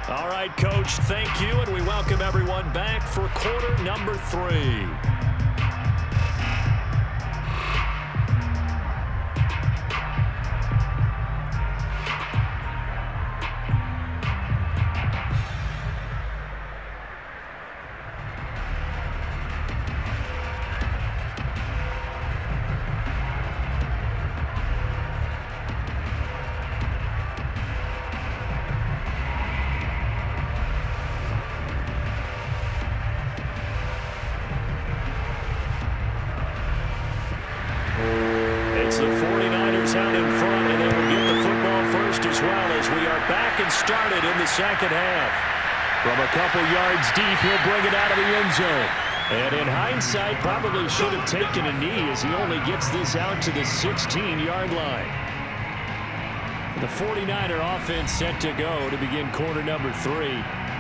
All right, Coach, thank you, and we welcome everyone back for quarter number 3. It's the 49ers out in front, and they will get the football first as well as we are back and started in the second half. From a couple yards deep, he'll bring it out of the end zone. And in hindsight, probably should have taken a knee as he only gets this out to the 16-yard line. The 49er offense set to go to begin quarter number 3.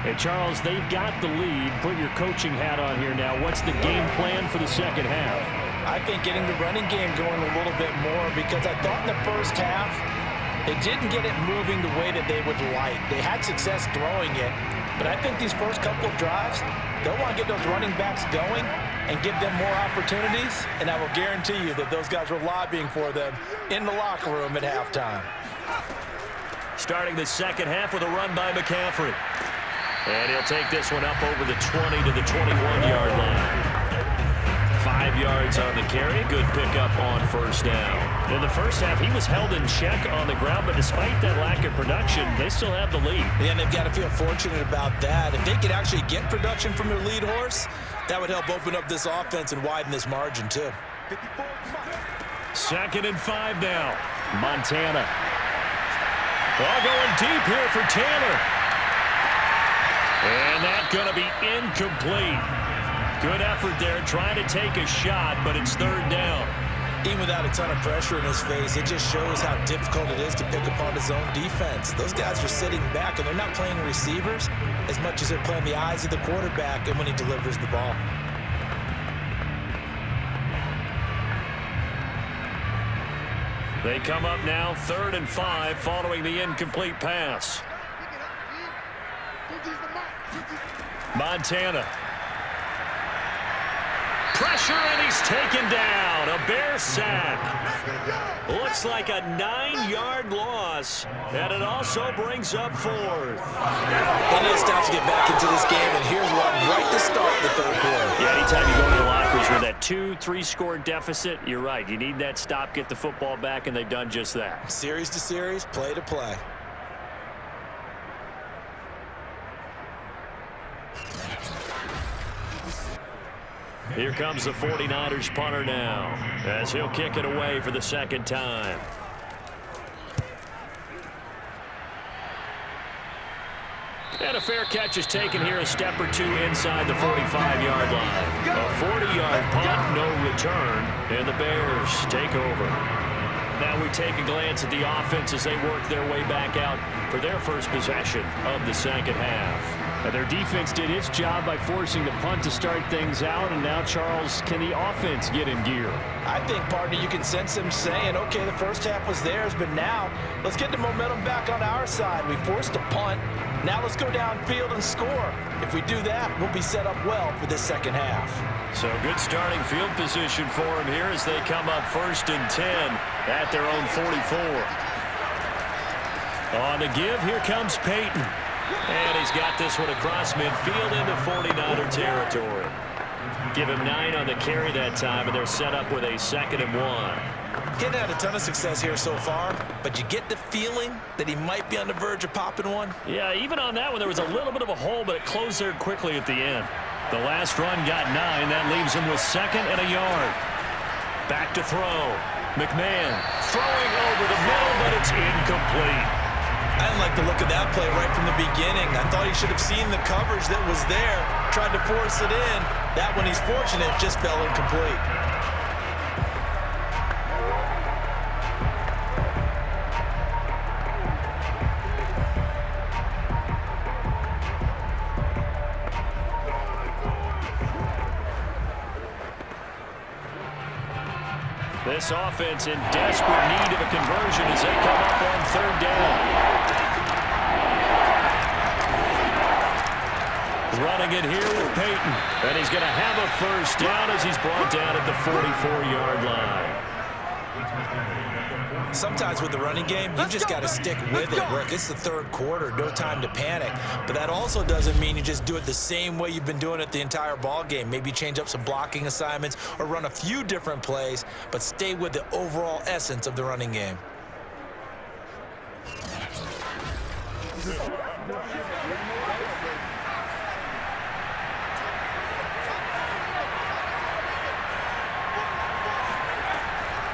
And Charles, they've got the lead. Put your coaching hat on here now. What's the game plan for the second half? I think getting the running game going a little bit more, because I thought in the first half they didn't get it moving the way that they would like. They had success throwing it, but I think these first couple of drives, they'll want to get those running backs going and give them more opportunities, and I will guarantee you that those guys were lobbying for them in the locker room at halftime. Starting the second half with a run by McCaffrey. And he'll take this one up over the 20 to the 21-yard line. 5 yards on the carry. Good pickup on first down. In the first half, he was held in check on the ground, but despite that lack of production, they still have the lead. And they've got to feel fortunate about that. If they could actually get production from their lead horse, that would help open up this offense and widen this margin, too. 2nd and 5 now. Montana. All going deep here for Taylor. And that's going to be incomplete. Good effort there, trying to take a shot, but it's 3rd down. Even without a ton of pressure in his face, it just shows how difficult it is to pick apart his own defense. Those guys are sitting back, and they're not playing receivers as much as they're playing the eyes of the quarterback and when he delivers the ball. They come up now 3rd and 5 following the incomplete pass. Montana. Pressure, and he's taken down. A Bear sack. Looks like a 9-yard loss, and it also brings up 4th. Plenty of stuff to get back into this game, and here's what right to start the 3rd quarter. Yeah, anytime you go to the lockers with that 2-3-score deficit, you're right. You need that stop, get the football back, and they've done just that. Series to series, play to play. Here comes the 49ers punter now, as he'll kick it away for the 2nd time. And a fair catch is taken here, a step or two inside the 45-yard line. A 40-yard punt, no return, and the Bears take over. Now we take a glance at the offense as they work their way back out for their first possession of the second half. Now their defense did its job by forcing the punt to start things out, and now, Charles, can the offense get in gear? I think, partner, you can sense them saying, okay, the first half was theirs, but now let's get the momentum back on our side. We forced a punt. Now let's go downfield and score. If we do that, we'll be set up well for this second half. So good starting field position for them here as they come up 1st and 10 at their own 44. On the give, here comes Payton. And he's got this one across midfield into 49er territory. Give him 9 on the carry that time, and they're set up with a 2nd and 1. He hadn't had a ton of success here so far, but you get the feeling that he might be on the verge of popping one. Yeah, even on that one, there was a little bit of a hole, but it closed there quickly at the end. The last run got 9. That leaves him with 2nd and a yard. Back to throw. McMahon throwing over the middle, but it's incomplete. I didn't like the look of that play right from the beginning. I thought he should have seen the coverage that was there, tried to force it in. That one, he's fortunate, just fell incomplete. This offense in desperate need of a conversion as they come up on 3rd down. Running it here with Payton. And he's going to have a first down as he's brought down at the 44-yard line. Sometimes with the running game, you just got to stick with it. Look, it's the third quarter, no time to panic. But that also doesn't mean you just do it the same way you've been doing it the entire ball game. Maybe change up some blocking assignments or run a few different plays, but stay with the overall essence of the running game.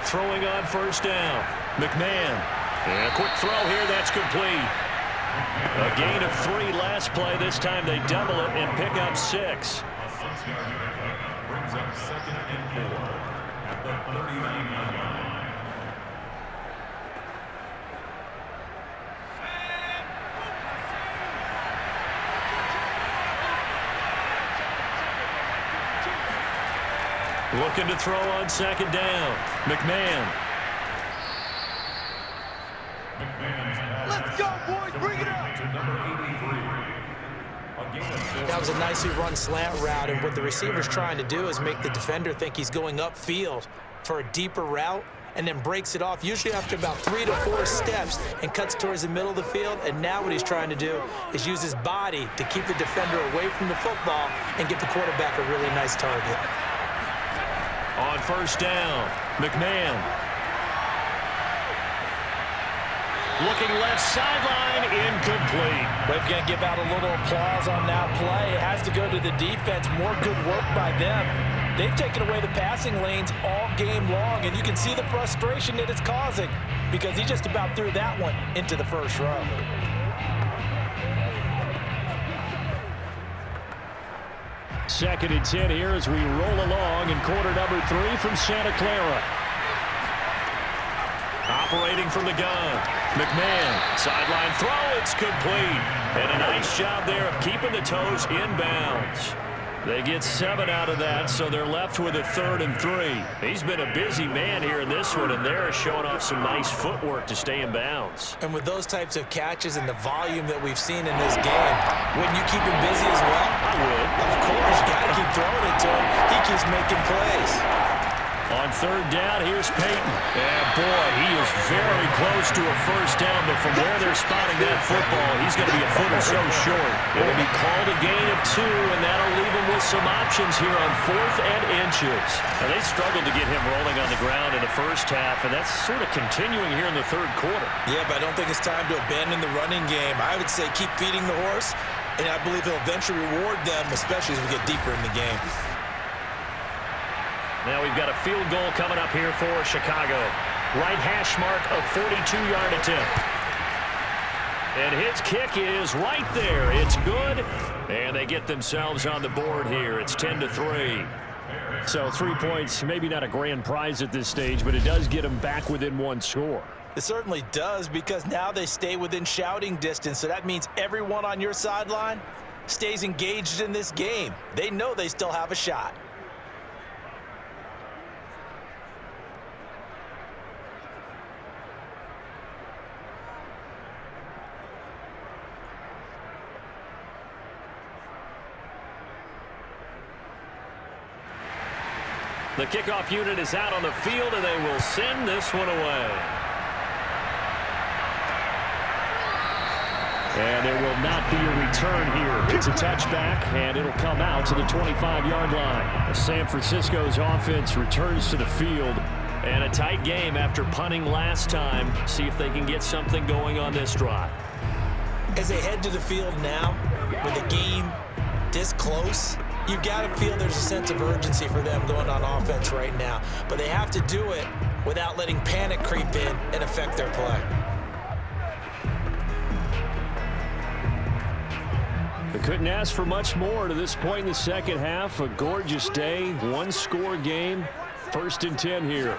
Throwing on first down. McMahon. And a quick throw here. That's complete. A gain of 3 last play. This time they double it and pick up 6. Brings up 2nd and 4 at the 39-yard line. Looking to throw on 2nd down. McMahon. Let's go, boys. Bring it up. To number 83. That was a nicely run slant route, and what the receiver's trying to do is make the defender think he's going upfield for a deeper route and then breaks it off, usually after about 3 to 4 steps, and cuts towards the middle of the field. And now what he's trying to do is use his body to keep the defender away from the football and give the quarterback a really nice target. On first down, McMahon. Looking left sideline, incomplete. We're going to give out a little applause on that play. It has to go to the defense. More good work by them. They've taken away the passing lanes all game long, and you can see the frustration that it's causing because he just about threw that one into the first row. Second and 10 here as we roll along in quarter number 3 from Santa Clara. Operating from the gun. McMahon, sideline throw, it's complete. And a nice job there of keeping the toes inbounds. They get 7 out of that, so they're left with a 3rd and 3. He's been a busy man here in this one, and they're showing off some nice footwork to stay in bounds. And with those types of catches and the volume that we've seen in this game, wouldn't you keep him busy as well? I would. Of course, you got to keep throwing it to him. He keeps making plays. On 3rd down, here's Payton. And boy, he is very close to a first down, but from where they're spotting that football, he's going to be a foot or so short. It'll be called a gain of 2, and that'll leave him with some options here on 4th and inches. Now, they struggled to get him rolling on the ground in the first half, and that's sort of continuing here in the 3rd quarter. Yeah, but I don't think it's time to abandon the running game. I would say keep feeding the horse, and I believe he'll eventually reward them, especially as we get deeper in the game. Now we've got a field goal coming up here for Chicago. Right hash mark of 42-yard attempt. And his kick is right there. It's good. And they get themselves on the board here. It's 10-3. So 3 points, maybe not a grand prize at this stage, but it does get them back within 1 score. It certainly does, because now they stay within shouting distance. So that means everyone on your sideline stays engaged in this game. They know they still have a shot. The kickoff unit is out on the field, and they will send this one away. And there will not be a return here. It's a touchback, and it'll come out to the 25-yard line. San Francisco's offense returns to the field, and a tight game after punting last time. See if they can get something going on this drive. As they head to the field now, with the game this close, you've got to feel there's a sense of urgency for them going on offense right now. But they have to do it without letting panic creep in and affect their play. They couldn't ask for much more to this point in the second half. A gorgeous day, 1-score game. 1st and 10 here.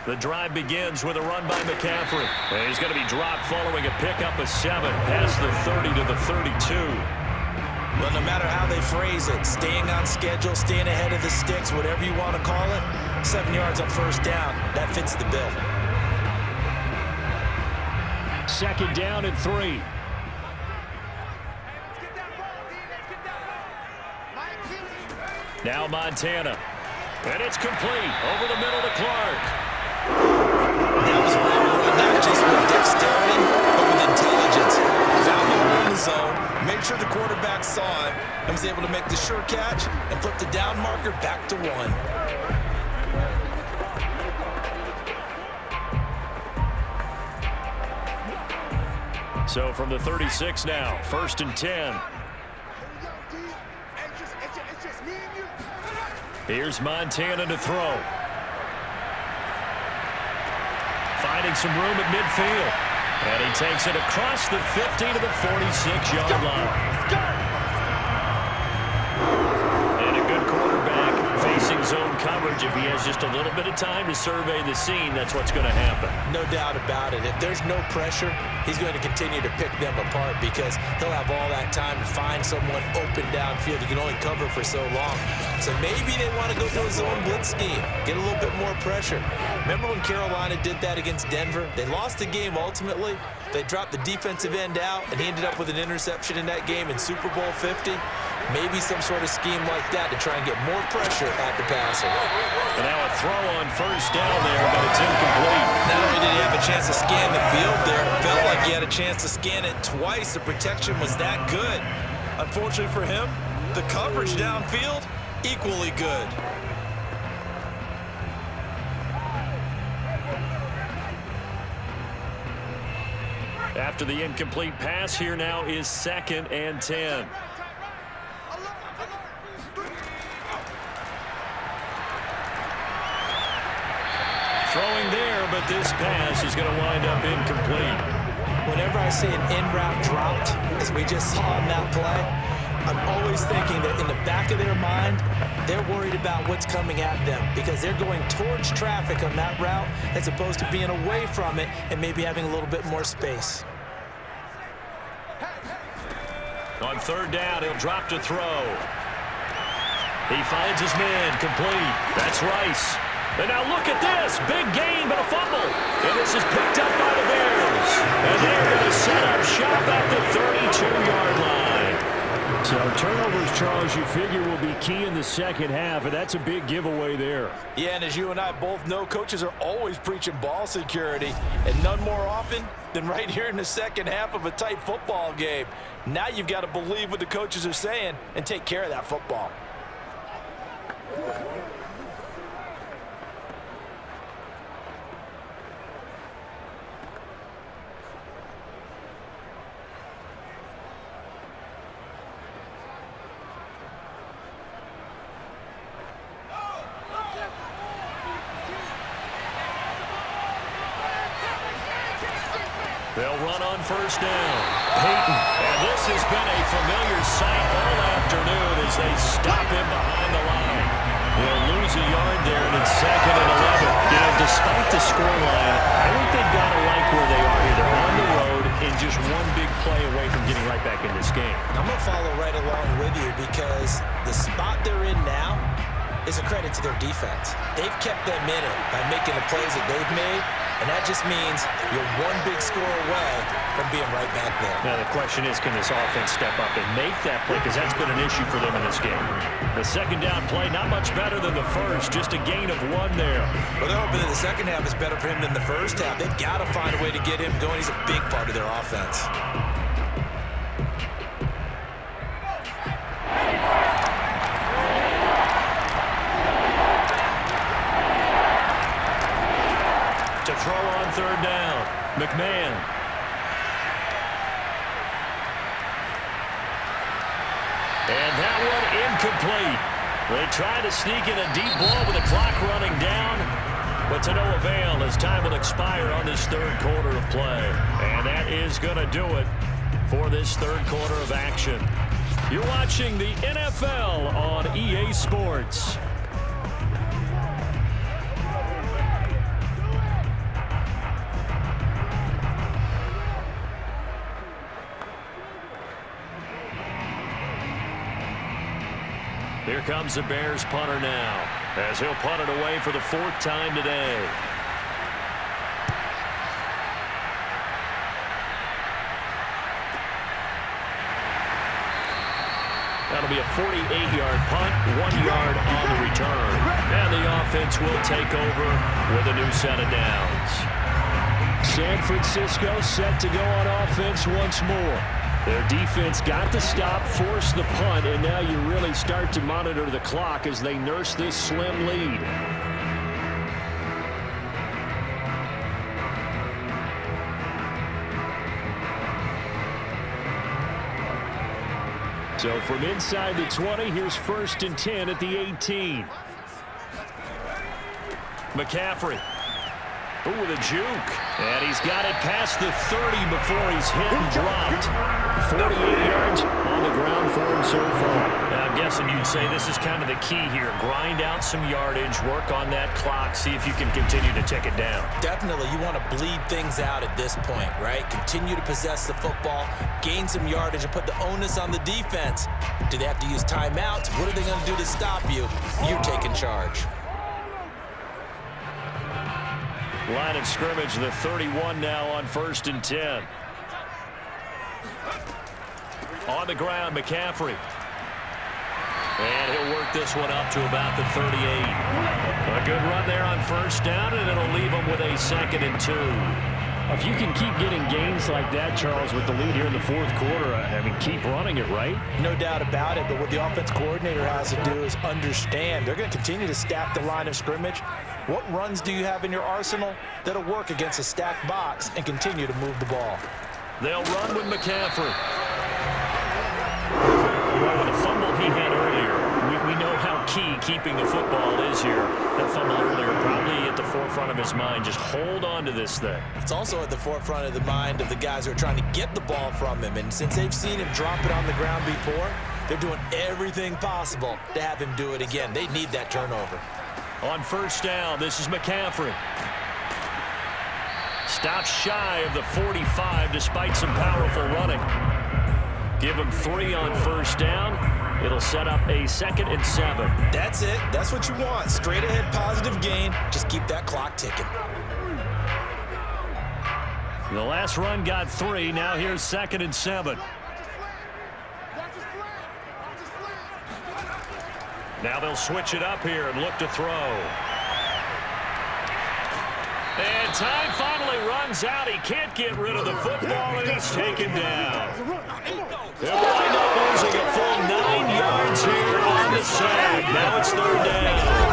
The drive begins with a run by McCaffrey. And he's going to be dropped following a pickup of 7 past the 30 to the 32. Well, no matter how they phrase it, staying on schedule, staying ahead of the sticks, whatever you want to call it, 7 yards on first down, that fits the bill. 2nd down and 3. Now Montana. And it's complete. Over the middle to Clark. That was a long run, not just with dexterity, but with intelligence. Found the hole in the zone, made sure the quarterback saw it, and was able to make the sure catch and flip the down marker back to 1. So from the 36 now, 1st and 10. Here's Montana to throw. Finding some room at midfield. And he takes it across the 50 to the 46-yard line. And a good quarterback facing zone coverage. If he has just a little bit of time to survey the scene, that's what's going to happen. No doubt about it. If there's no pressure, he's going to continue to pick them apart because he'll have all that time to find someone open downfield. He can only cover for so long. So maybe they want to go to a zone blitz scheme, get a little bit more pressure. Remember when Carolina did that against Denver? They lost the game ultimately. They dropped the defensive end out, and he ended up with an interception in that game in Super Bowl 50. Maybe some sort of scheme like that to try and get more pressure at the passer. And now a throw on 1st down there, but it's incomplete. Not only did he have a chance to scan the field there, it felt like he had a chance to scan it twice. The protection was that good. Unfortunately for him, the coverage downfield, equally good. After the incomplete pass, here now is 2nd and 10. Throwing there, but this pass is going to wind up incomplete. Whenever I see an in-route dropped, as we just saw on that play, I'm always thinking that in the back of their mind, they're worried about what's coming at them because they're going towards traffic on that route as opposed to being away from it and maybe having a little bit more space. On 3rd down, he'll drop to throw. He finds his man, complete. That's Rice. And now look at this. Big gain, but a fumble. And this is picked up by the Bears. And they're going to set up shop at the 32-yard line. So turnovers, Charles, you figure will be key in the second half, and that's a big giveaway there. Yeah, and as you and I both know, coaches are always preaching ball security, and none more often than right here in the second half of a tight football game. Now you've got to believe what the coaches are saying and take care of that football. They'll run on 1st down. Payton. And this has been a familiar sight all afternoon as they stop him behind the line. They'll lose a yard there, and it's 2nd and 11. You know, despite the scoreline, I think they've got to like where they are here. They're on the road and just one big play away from getting right back in this game. I'm going to follow right along with you because the spot they're in now is a credit to their defense. They've kept them in it by making the plays that they've made, and that just means you're one big score away from being right back there. Now the question is, can this offense step up and make that play? Because that's been an issue for them in this game. The 2nd down play, not much better than the first, just a gain of 1 there. Well, they're hoping that the second half is better for him than the first half. They've got to find a way to get him going. He's a big part of their offense. To throw on 3rd down, McMahon. And that one incomplete. They try to sneak in a deep ball with the clock running down, but to no avail as time will expire on this 3rd quarter of play. And that is going to do it for this 3rd quarter of action. You're watching the NFL on EA Sports. Here comes the Bears punter now, as he'll punt it away for the 4th time today. That'll be a 48-yard punt, 1 yard on the return. And the offense will take over with a new set of downs. San Francisco set to go on offense once more. Their defense got the stop, forced the punt, and now you really start to monitor the clock as they nurse this slim lead. So from inside the 20, here's 1st and 10 at the 18. McCaffrey. Ooh, with a juke. And he's got it past the 30 before he's hit and dropped. 48 yards on the ground for him so far. Now, I'm guessing you'd say this is kind of the key here. Grind out some yardage, work on that clock, see if you can continue to tick it down. Definitely, you want to bleed things out at this point, right? Continue to possess the football, gain some yardage, and put the onus on the defense. Do they have to use timeouts? What are they going to do to stop you? You're taking charge. Line of scrimmage, the 31 now on 1st and 10. On the ground, McCaffrey. And he'll work this one up to about the 38. A good run there on 1st down, and it'll leave him with a 2nd and 2. If you can keep getting gains like that, Charles, with the lead here in the 4th quarter, I mean, keep running it, right? No doubt about it, but what the offense coordinator has to do is understand. They're going to continue to stack the line of scrimmage. What runs do you have in your arsenal that'll work against a stacked box and continue to move the ball? They'll run with McCaffrey. Well, with the fumble he had earlier, we know how key keeping the football is here. That fumble earlier probably at the forefront of his mind. Just hold on to this thing. It's also at the forefront of the mind of the guys who are trying to get the ball from him. And since they've seen him drop it on the ground before, they're doing everything possible to have him do it again. They need that turnover. On 1st down, this is McCaffrey. Stops shy of the 45 despite some powerful running. Give him 3 on 1st down. It'll set up a 2nd and 7. That's it. That's what you want. Straight ahead positive gain. Just keep that clock ticking. The last run got 3. Now here's 2nd and 7. Now they'll switch it up here and look to throw. And time finally runs out. He can't get rid of the football, and he's taken down. They'll wind up losing a full 9 yards here on the sack. Now it's 3rd down.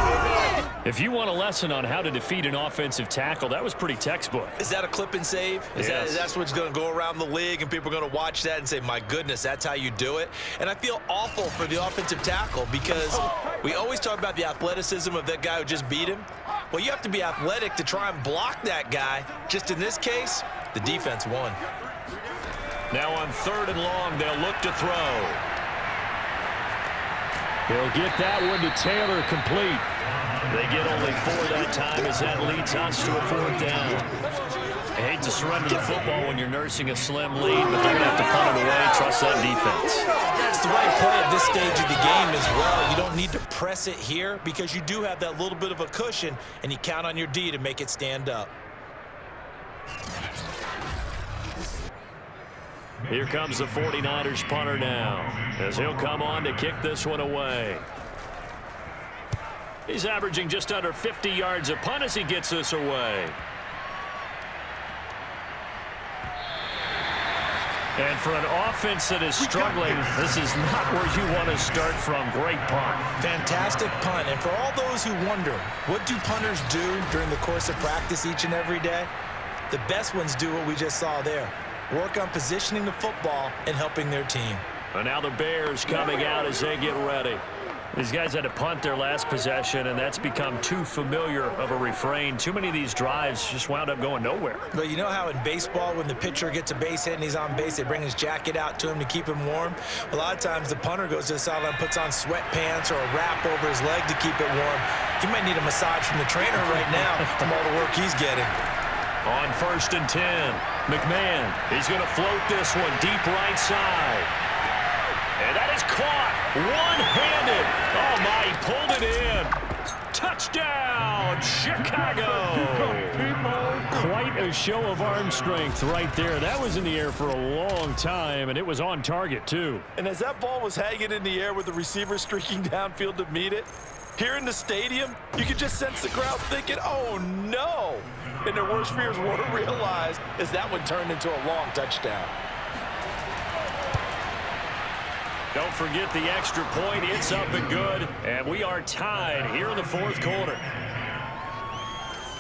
If you want a lesson on how to defeat an offensive tackle, that was pretty textbook. Is that a clip and save? That's what's going to go around the league, and people are going to watch that and say, my goodness, that's how you do it? And I feel awful for the offensive tackle because we always talk about the athleticism of that guy who just beat him. Well, you have to be athletic to try and block that guy. Just in this case, the defense won. Now on 3rd and long, they'll look to throw. He'll get that one to Taylor complete. They get only 4 that time as that leads us to a 4th down. I hate to surrender the football when you're nursing a slim lead, but they're going to have to punt it away. Trust that defense. It's the right play at this stage of the game as well. You don't need to press it here because you do have that little bit of a cushion, and you count on your D to make it stand up. Here comes the 49ers punter now, as he'll come on to kick this one away. He's averaging just under 50 yards a punt as he gets this away. And for an offense that is struggling, this is not where you want to start from. Great punt. Fantastic punt. And for all those who wonder, what do punters do during the course of practice each and every day? The best ones do what we just saw there. Work on positioning the football and helping their team. And now the Bears coming out as they get ready. These guys had to punt their last possession, and that's become too familiar of a refrain. Too many of these drives just wound up going nowhere. But you know how in baseball, when the pitcher gets a base hit and he's on base, they bring his jacket out to him to keep him warm? A lot of times the punter goes to the sideline, puts on sweatpants or a wrap over his leg to keep it warm. He might need a massage from the trainer right now from all the work he's getting. On 1st and 10, McMahon, he's going to float this one deep right side. And that is caught one-handed. Oh, my, he pulled it in. Touchdown, Chicago. Quite a show of arm strength right there. That was in the air for a long time, and it was on target, too. And as that ball was hanging in the air with the receiver streaking downfield to meet it, here in the stadium, you could just sense the crowd thinking, oh, no. And their worst fears weren't realized as that one turned into a long touchdown. Don't forget the extra point. It's up and good. And we are tied here in the fourth quarter.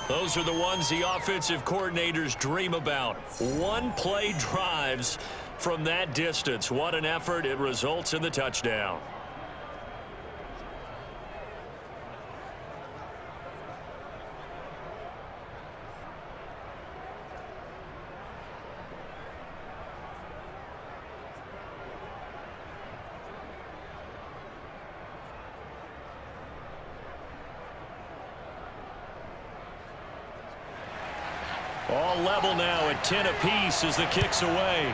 Those are the ones the offensive coordinators dream about. One-play drives from that distance. What an effort. It results in the touchdown. All level now at 10 apiece as the kick's away.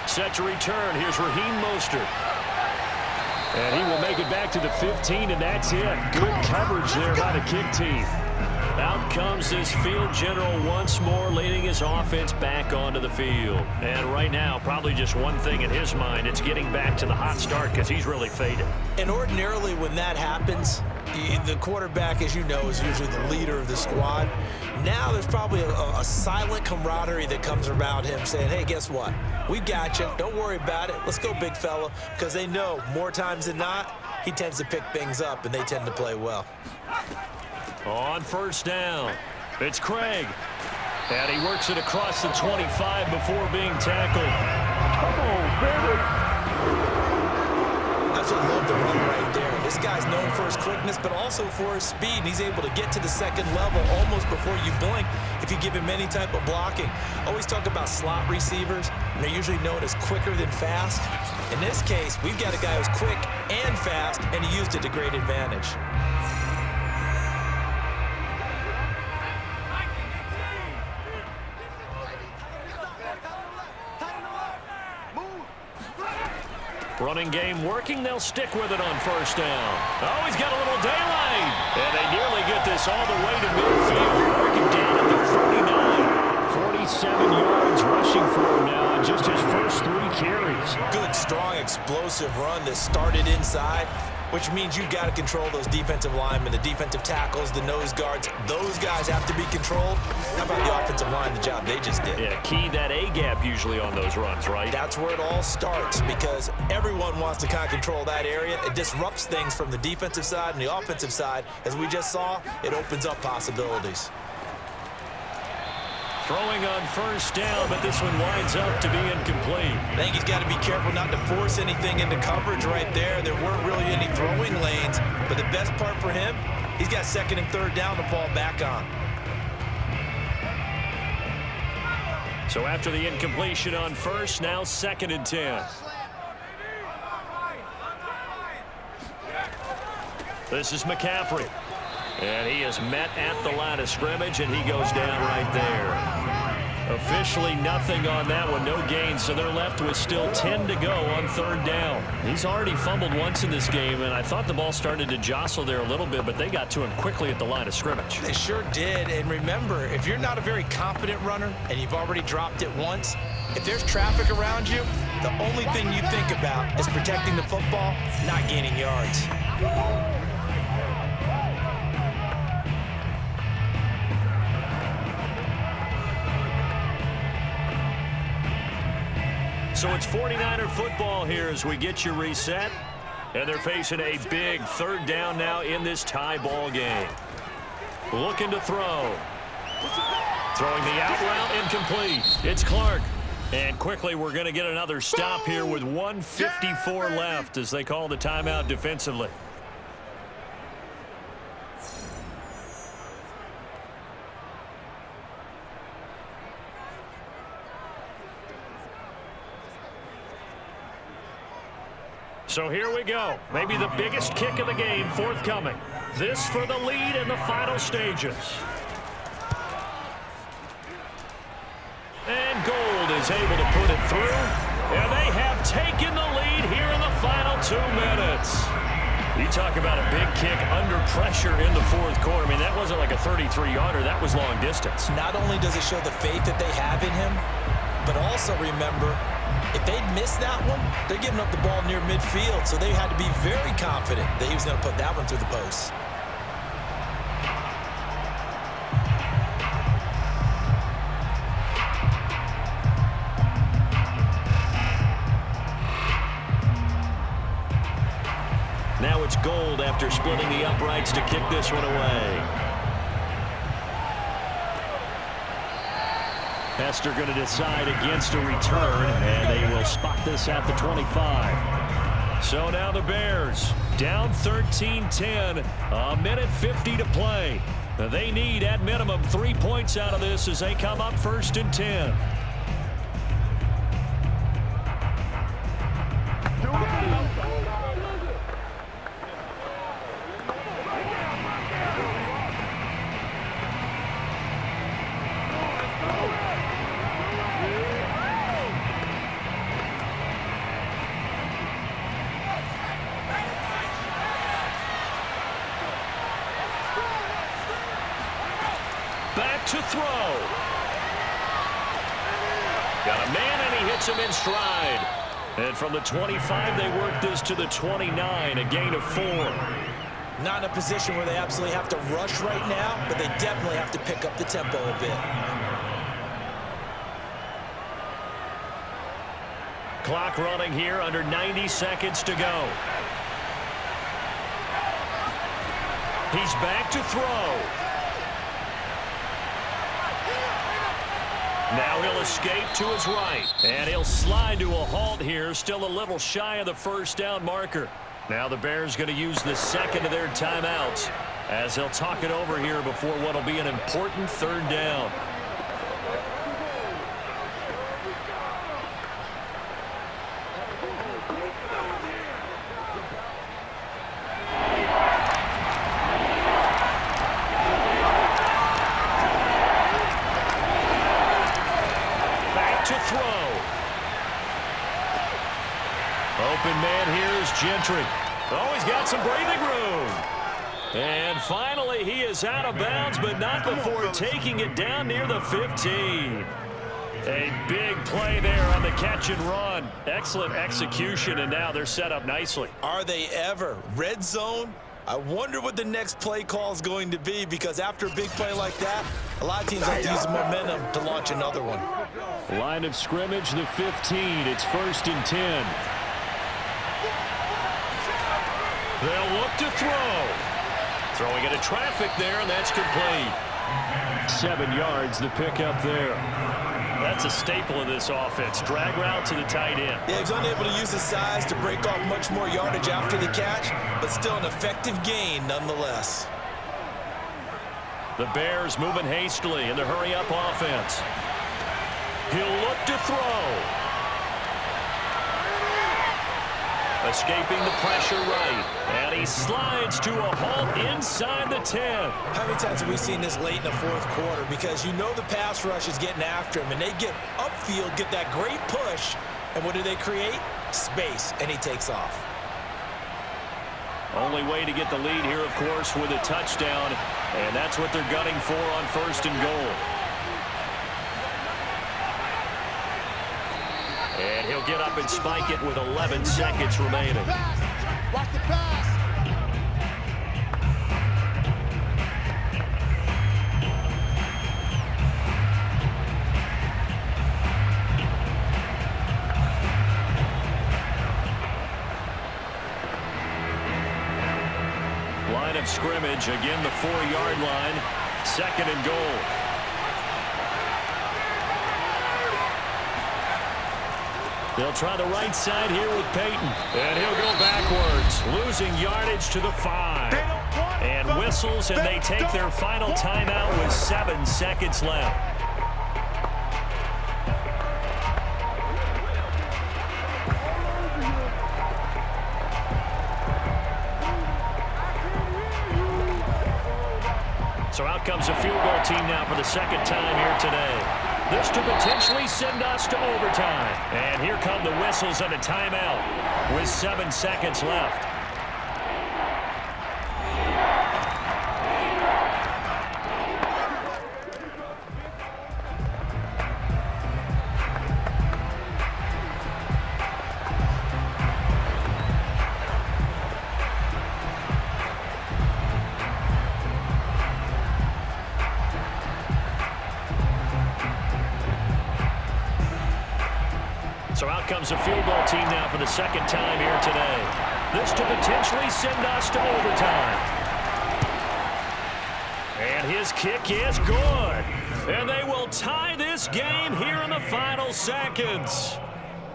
Set to return. Here's Raheem Mostert. And he will make it back to the 15, and that's it. Good coverage there by the kick team. Out comes this field general once more, leading his offense back onto the field. And right now, probably just one thing in his mind. It's getting back to the hot start because he's really faded. And ordinarily when that happens, the quarterback, as you know, is usually the leader of the squad. Now there's probably a silent camaraderie that comes around him saying, hey, guess what? We got you. Don't worry about it. Let's go, big fella. Because they know more times than not, he tends to pick things up, and they tend to play well. On first down, it's Craig. And he works it across the 25 before being tackled. Come on, baby. That's what love to run right there. This guy's known for his quickness, but also for his speed. And he's able to get to the second level almost before you blink if you give him any type of blocking. Always talk about slot receivers, and they're usually known as quicker than fast. In this case, we've got a guy who's quick and fast, and he used it to great advantage. Running game working. They'll stick with it on first down. Oh, he's got a little daylight. And they nearly get this all the way to midfield. Working down at the 49. 47 yards rushing for him now on just his first 3 carries. Good, strong, explosive run that started inside, which means you've got to control those defensive linemen, the defensive tackles, the nose guards. Those guys have to be controlled. How about the offensive line, the job they just did? Yeah, key that A-gap usually on those runs, right? That's where it all starts because everyone wants to kind of control that area. It disrupts things from the defensive side and the offensive side. As we just saw, it opens up possibilities. Throwing on first down, but this one winds up to be incomplete. I think he's got to be careful not to force anything into coverage right there. There weren't really any throwing lanes, but the best part for him, he's got second and third down to fall back on. So after the incompletion on first, now second and 10. This is McCaffrey. And he is met at the line of scrimmage, and he goes down right there. Officially nothing on that one, no gain, so they're left with still 10 to go on third down. He's already fumbled once in this game, and I thought the ball started to jostle there a little bit, but they got to him quickly at the line of scrimmage. They sure did, and remember, if you're not a very confident runner and you've already dropped it once, if there's traffic around you, the only thing you think about is protecting the football, not gaining yards. So it's 49er football here as we get you reset. And they're facing a big third down now in this tie ball game. Looking to throw. Throwing the out route, incomplete. It's Clark. And quickly we're going to get another stop here with 1:54 left as they call the timeout defensively. So here we go. Maybe the biggest kick of the game forthcoming. This for the lead in the final stages. And Gold is able to put it through. And they have taken the lead here in the final 2 minutes. You talk about a big kick under pressure in the fourth quarter. I mean, that wasn't like a 33-yarder. That was long distance. Not only does it show the faith that they have in him, but also remember, if they'd missed that one, they're giving up the ball near midfield, so they had to be very confident that he was going to put that one through the post. Now it's Gold after splitting the uprights to kick this one away. Hester going to decide against a return, and they will spot this at the 25. So now the Bears down 13-10, a minute 50 to play. They need at minimum 3 points out of this as they come up 1st and 10. Back to throw. Got a man, and he hits him in stride. And from the 25, they work this to the 29, a gain of 4. Not in a position where they absolutely have to rush right now, but they definitely have to pick up the tempo a bit. Clock running here, under 90 seconds to go. He's back to throw. Now he'll escape to his right, and he'll slide to a halt here, still a little shy of the first down marker. Now the Bears going to use the second of their timeouts as they'll talk it over here before what will be an important 3rd down. Open man here is Gentry. Oh, he's got some breathing room. And finally, he is out of bounds, but not before taking it down near the 15. A big play there on the catch and run. Excellent execution, and now they're set up nicely. Are they ever? Red zone? I wonder what the next play call is going to be, because after a big play like that, a lot of teams have to use the momentum to launch another one. Line of scrimmage, the 15. It's 1st and 10. They'll look to throw. Throwing into traffic there, and that's complete. 7 yards, the pickup there. That's a staple of this offense. Drag route to the tight end. Yeah, he's unable to use his size to break off much more yardage after the catch, but still an effective gain nonetheless. The Bears moving hastily in the hurry-up offense. He'll look to throw. Escaping the pressure right, and he slides to a halt inside the 10. How many times have we seen this late in the fourth quarter? Because you know the pass rush is getting after him, and they get upfield, get that great push, and what do they create? Space, and he takes off. Only way to get the lead here, of course, with a touchdown, and that's what they're gunning for on 1st and goal. And he'll get up and spike it with 11 seconds remaining. Watch the pass. Line of scrimmage, again the 4-yard line. 2nd and goal. They'll try the right side here with Payton. And he'll go backwards, losing yardage to the 5. And whistles, and they take their final timeout with 7 seconds left. So out comes a field goal team now for the 2nd time here today. This to potentially send us to overtime. And here come the whistles and a timeout with 7 seconds left. So out comes the field goal team now for the second time here today. This to potentially send us to overtime. And his kick is good. And they will tie this game here in the final seconds.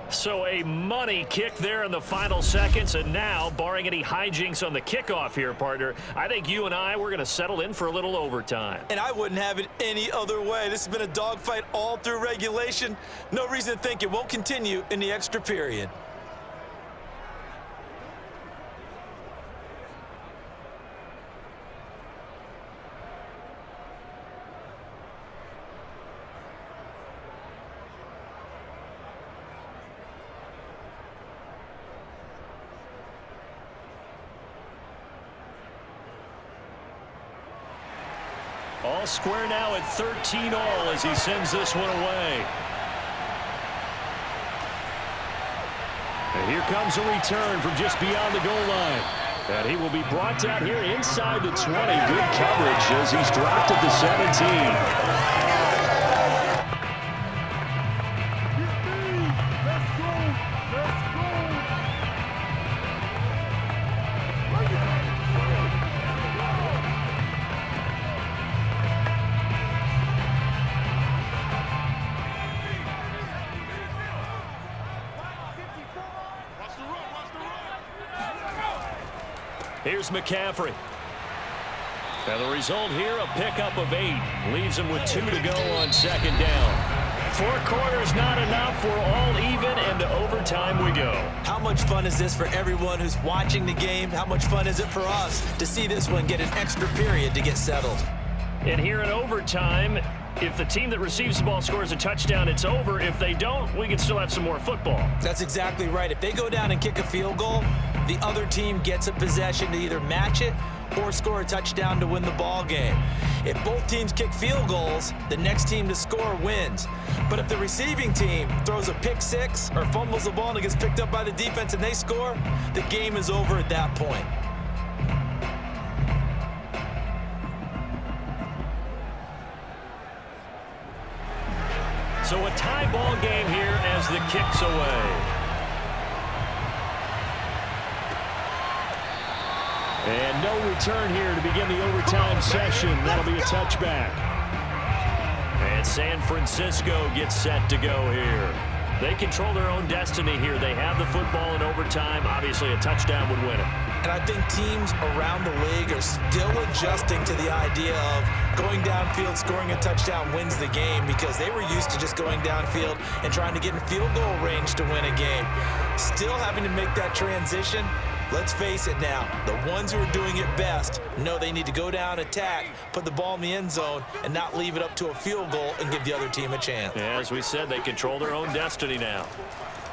So a money kick there in the final seconds. And now, barring any hijinks on the kickoff here, partner, I think you and we're going to settle in for a little overtime. And I wouldn't have it any other way. This has been a dogfight all through regulation. No reason to think it won't continue in the extra period. All square now at 13 all as he sends this one away. And here comes a return from just beyond the goal line. And he will be brought down here inside the 20. Good coverage as he's dropped at the 17. Here's McCaffrey. And the result here, a pickup of 8. Leaves him with 2 to go on second down. 4 quarters not enough. We're all even, and to overtime we go. How much fun is this for everyone who's watching the game? How much fun is it for us to see this one get an extra period to get settled? And here in overtime, if the team that receives the ball scores a touchdown, it's over. If they don't, we can still have some more football. That's exactly right. If they go down and kick a field goal, the other team gets a possession to either match it or score a touchdown to win the ball game. If both teams kick field goals, the next team to score wins. But if the receiving team throws a pick six or fumbles the ball and it gets picked up by the defense and they score, the game is over at that point. So a tie ball game here as the kick's away. And no return here to begin the overtime session. That'll be a touchback. And San Francisco gets set to go here. They control their own destiny here. They have the football in overtime. Obviously, a touchdown would win it. And I think teams around the league are still adjusting to the idea of going downfield, scoring a touchdown wins the game, because they were used to just going downfield and trying to get in field goal range to win a game. Still having to make that transition. Let's face it now, the ones who are doing it best know they need to go down, attack, put the ball in the end zone, and not leave it up to a field goal and give the other team a chance. Yeah, as we said, they control their own destiny now.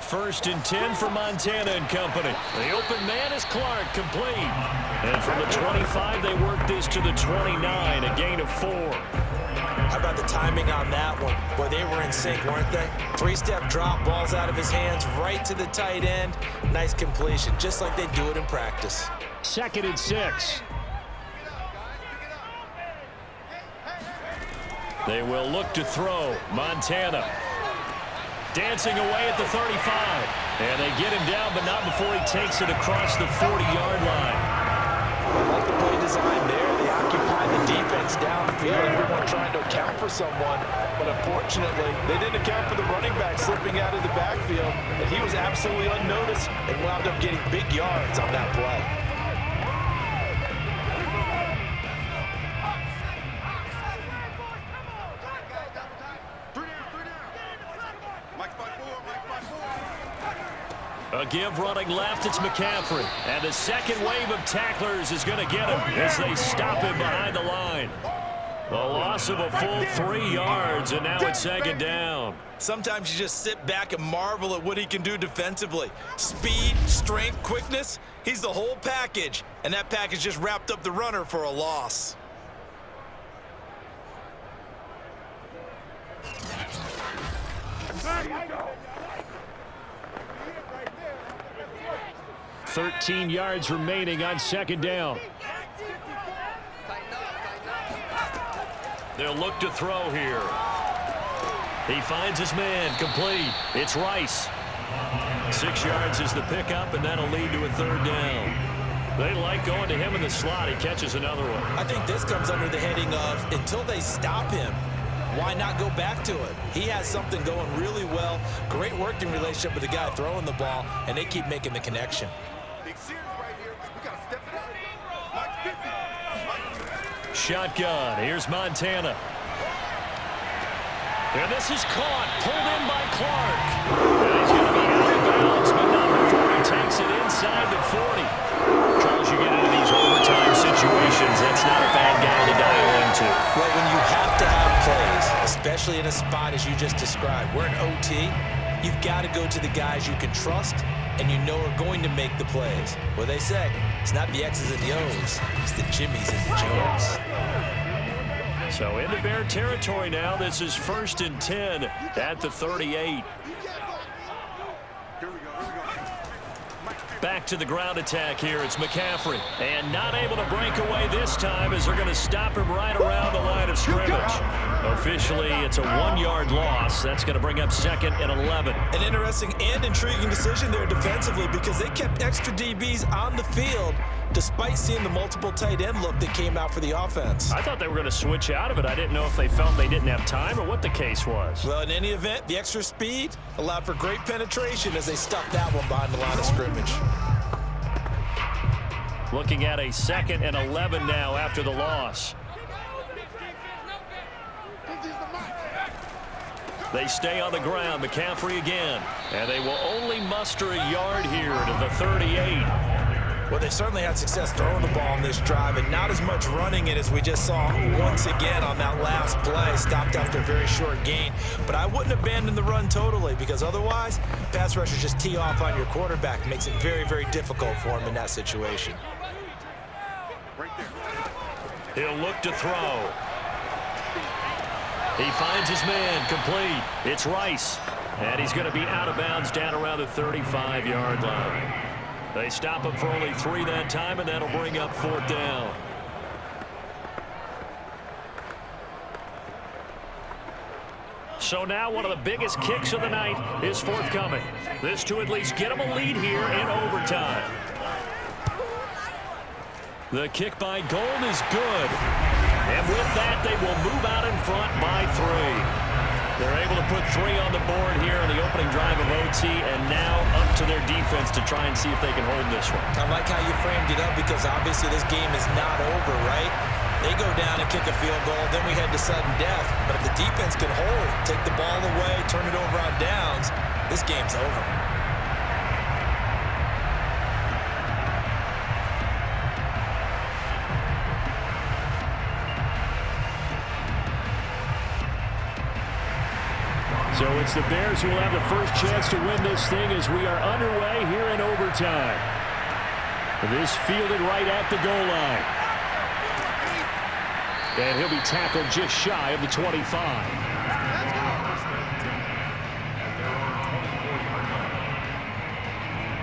1st and 10 for Montana and company. The open man is Clark, complete. And from the 25, they work this to the 29, a gain of 4. How about the timing on that one? Boy, they were in sync, weren't they? 3-step drop, balls out of his hands, right to the tight end. Nice completion, just like they do it in practice. 2nd and 6. They will look to throw. Montana dancing away at the 35. And they get him down, but not before he takes it across the 40-yard line. I like the play design there. They occupy the defense downfield. Everyone trying to account for someone, but unfortunately, they didn't account for the running back slipping out of the backfield, and he was absolutely unnoticed and wound up getting big yards on that play. A give running left, it's McCaffrey. And the second wave of tacklers is going to get him as they stop him behind the line. The loss of a full 3 yards, and now it's 2nd down. Sometimes you just sit back and marvel at what he can do defensively. Speed, strength, quickness, he's the whole package. And that package just wrapped up the runner for a loss. There you go. 13 yards remaining on 2nd down. They'll look to throw here. He finds his man, complete. It's Rice. 6 yards is the pickup, and that'll lead to a 3rd down. They like going to him in the slot. He catches another one. I think this comes under the heading of until they stop him, why not go back to it? He has something going really well. Great working relationship with the guy throwing the ball, and they keep making the connection. Shotgun. Here's Montana. And this is caught. Pulled in by Clark. And he's going to be out of bounds, but not before he takes it inside the 40. Charles, you get into these overtime situations, that's not a bad guy to dial into. Well, when you have to have plays, especially in a spot as you just described, we're in OT, you've got to go to the guys you can trust and you know are going to make the plays. Well, they say, it's not the X's and the O's, it's the Jimmys and the Joes. So into Bear territory now. This is 1st and 10 at the 38. Back to the ground attack here. It's McCaffrey. And not able to break away this time as they're going to stop him right around the line of scrimmage. Officially, it's a 1-yard loss. That's going to bring up 2nd and 11. An interesting and intriguing decision there defensively because they kept extra DBs on the field despite seeing the multiple tight end look that came out for the offense. I thought they were going to switch out of it. I didn't know if they felt they didn't have time or what the case was. Well, in any event, the extra speed allowed for great penetration as they stuck that one behind the line of scrimmage. Looking at a 2nd and 11 now after the loss. They stay on the ground. McCaffrey again. And they will only muster a yard here to the 38. Well, they certainly had success throwing the ball in this drive and not as much running it as we just saw once again on that last play. Stopped after a very short gain. But I wouldn't abandon the run totally because otherwise, pass rushers just tee off on your quarterback. It makes it very, very difficult for him in that situation. He'll look to throw. He finds his man complete. It's Rice. And he's going to be out of bounds down around the 35-yard line. They stop him for only 3 that time, and that'll bring up 4th down. So now one of the biggest kicks of the night is forthcoming. This to at least get them a lead here in overtime. The kick by Gold is good. And with that, they will move out in front by 3. They're able to put 3 on the board here in the opening drive of OT, and now up to their defense to try and see if they can hold this one. I like how you framed it up because obviously this game is not over, right? They go down and kick a field goal, then we head to sudden death. But if the defense can hold, take the ball away, turn it over on downs, this game's over. So it's the Bears who will have the first chance to win this thing as we are underway here in overtime. This fielded right at the goal line. And he'll be tackled just shy of the 25.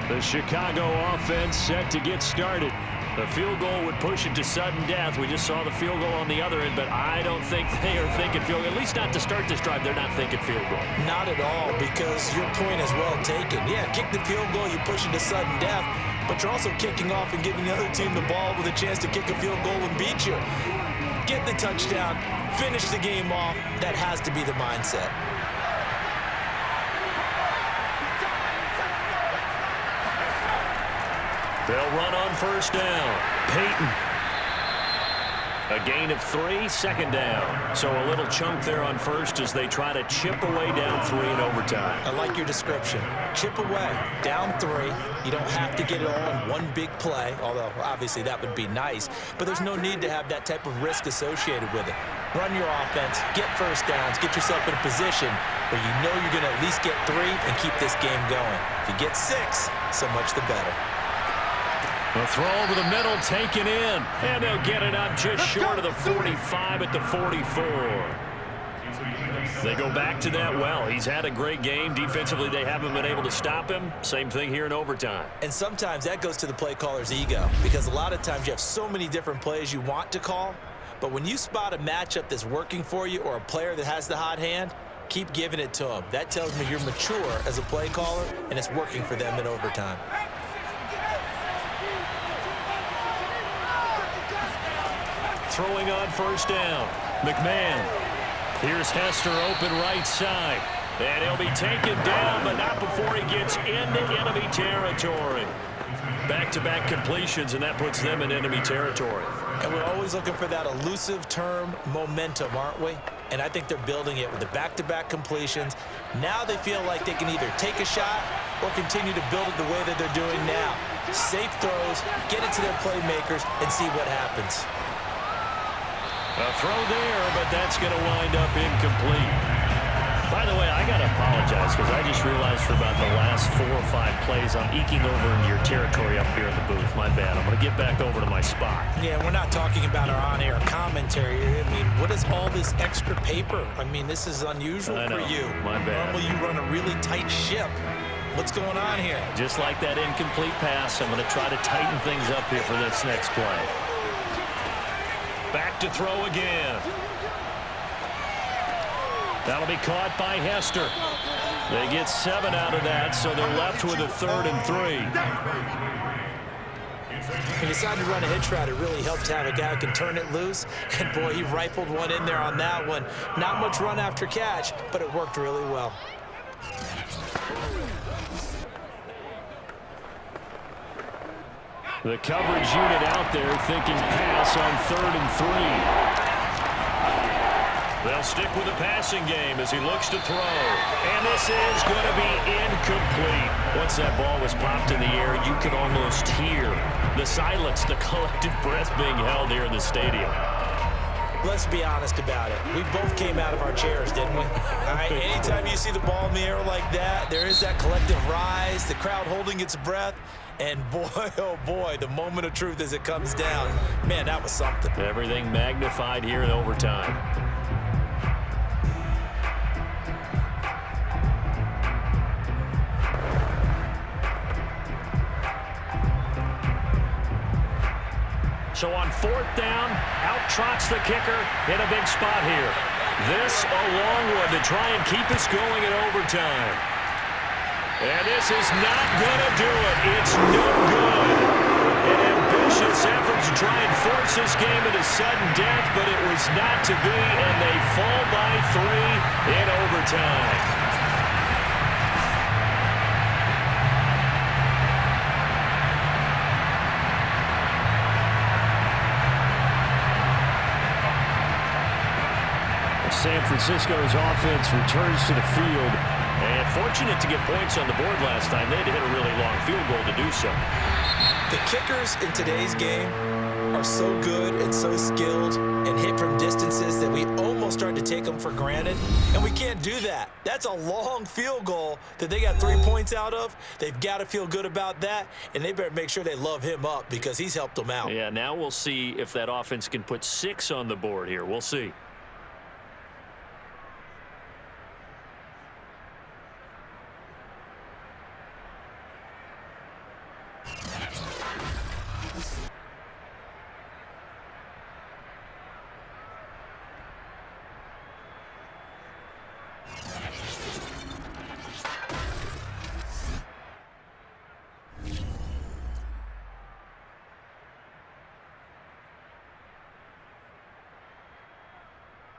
The Chicago offense set to get started. The field goal would push it to sudden death. We just saw the field goal on the other end, but I don't think they are thinking field goal. At least not to start this drive. They're not thinking field goal. Not at all, because your point is well taken. Yeah, kick the field goal, you push it to sudden death, but you're also kicking off and giving the other team the ball with a chance to kick a field goal and beat you. Get the touchdown, finish the game off. That has to be the mindset. They'll run on first down. Payton. A gain of 3, 2nd down. So a little chunk there on first as they try to chip away down 3 in overtime. I like your description. Chip away, down 3. You don't have to get it all in one big play, although obviously that would be nice. But there's no need to have that type of risk associated with it. Run your offense, get first downs, get yourself in a position where you know you're going to at least get 3 and keep this game going. If you get 6, so much the better. The throw over the middle, taken in, and they'll get it up just short of the 45 at the 44. They go back to that well. He's had a great game. Defensively, they haven't been able to stop him. Same thing here in overtime. And sometimes that goes to the play caller's ego, because a lot of times you have so many different plays you want to call, but when you spot a matchup that's working for you or a player that has the hot hand, Keep giving it to them. That tells me you're mature as a play caller, and it's working for them in overtime. Throwing on first down. McMahon. Here's Hester open right side. And he'll be taken down, but not before he gets into enemy territory. Back-to-back completions, and that puts them in enemy territory. And we're always looking for that elusive term, momentum, aren't we? And I think they're building it with the back-to-back completions. Now they feel like they can either take a shot or continue to build it the way that they're doing now. Safe throws, get it to their playmakers, and see what happens. A throw there, but that's going to wind up incomplete. By the way, I got to apologize because I just realized for about the last 4 or 5 plays, I'm eking over into your territory up here in the booth. My bad. I'm going to get back over to my spot. Yeah, we're not talking about our on-air commentary. I mean, what is all this extra paper? I mean, this is unusual for you. My bad. Normally you run a really tight ship. What's going on here? Just like that incomplete pass, I'm going to try to tighten things up here for this next play. Back to throw again. That'll be caught by Hester. They get 7 out of that, so they're left with a 3rd and 3. He decided to run a hitch route. It really helped to have a guy who can turn it loose. And, boy, he rifled one in there on that one. Not much run after catch, but it worked really well. The coverage unit out there thinking pass on 3rd and 3. They'll stick with the passing game as he looks to throw. And this is going to be incomplete. Once that ball was popped in the air, you could almost hear the silence, the collective breath being held here in the stadium. Let's be honest about it. We both came out of our chairs, didn't we? All right, anytime you see the ball in the air like that, there is that collective rise, the crowd holding its breath. And boy, oh boy, the moment of truth as it comes down. Man, that was something. Everything magnified here in overtime. So on 4th down, out trots the kicker in a big spot here. This a long one to try and keep us going in overtime. And this is not going to do it. It's no good. An ambitious effort to try and force this game into sudden death, but it was not to be, and they fall by 3 in overtime. San Francisco's offense returns to the field, and fortunate to get points on the board last time. They had to hit a really long field goal to do so. The kickers in today's game are so good and so skilled and hit from distances that we almost start to take them for granted, and we can't do that. That's a long field goal that they got 3 points out of. They've got to feel good about that, and they better make sure they love him up because he's helped them out. Yeah, now we'll see if that offense can put 6 on the board here. We'll see.